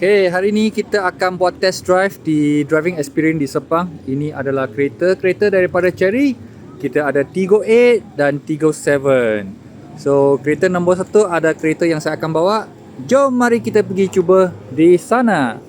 Okay, hari ni kita akan buat test drive di driving experience di Sepang. Ini adalah kereta daripada Chery. Kita ada Tiggo 8 dan Tiggo 7. So, kereta nombor 1 ada kereta yang saya akan bawa. Jom mari kita pergi cuba di sana.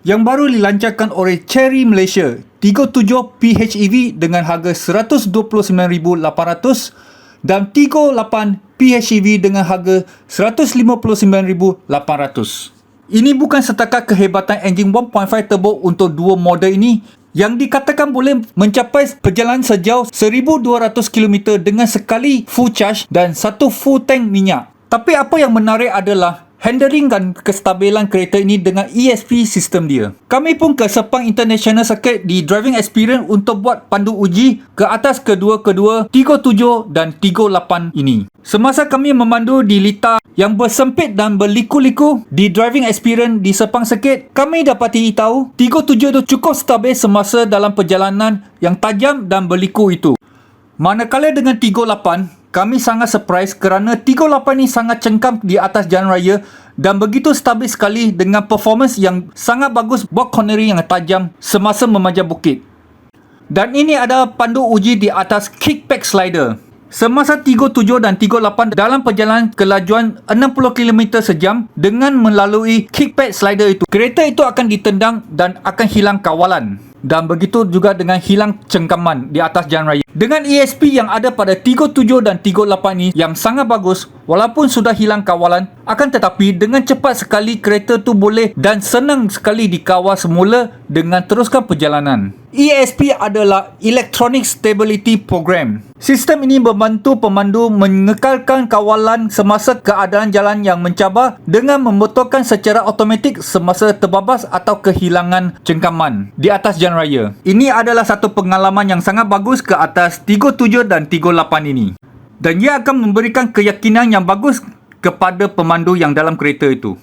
Yang baru dilancarkan oleh Chery Malaysia, Tiggo 7 PHEV dengan harga 129,800 dan Tiggo 8 PHEV dengan harga 159,800. Ini bukan setakat kehebatan enjin 1.5 turbo untuk dua model ini yang dikatakan boleh mencapai perjalanan sejauh 1,200 km dengan sekali full charge dan satu full tank minyak. Tapi apa yang menarik adalah handling dan kestabilan kereta ini dengan ESP sistem dia. Kami pun ke Sepang International Circuit di driving experience untuk buat pandu uji ke atas kedua Tiggo 7 dan Tiggo 8 ini. Semasa kami memandu di litar yang bersempit dan berliku-liku di driving experience di Sepang Circuit, kami dapati tahu Tiggo 7 itu cukup stabil semasa dalam perjalanan yang tajam dan berliku itu. Manakala dengan Tiggo 8, kami sangat surprise kerana Tiggo 8 ni sangat cengkam di atas jalan raya dan begitu stabil sekali dengan performance yang sangat bagus buat cornering yang tajam semasa memanjat bukit. Dan ini adalah pandu uji di atas kickback slider. Semasa Tiggo 7 dan Tiggo 8 dalam perjalanan kelajuan 60 km sejam dengan melalui kickback slider itu, kereta itu akan ditendang dan akan hilang kawalan. Dan begitu juga dengan hilang cengkaman di atas jalan raya. Dengan ESP yang ada pada Tiggo 7 dan Tiggo 8 ini yang sangat bagus, walaupun sudah hilang kawalan, akan tetapi dengan cepat sekali kereta tu boleh dan senang sekali dikawal semula dengan teruskan perjalanan. ESP adalah Electronic Stability Program. Sistem ini membantu pemandu mengekalkan kawalan semasa keadaan jalan yang mencabar dengan membetulkan secara automatik semasa terbabas atau kehilangan cengkaman di atas jalan raya. Ini adalah satu pengalaman yang sangat bagus ke atas Tiggo 7 dan Tiggo 8 ini. Dan ia akan memberikan keyakinan yang bagus kepada pemandu yang dalam kereta itu.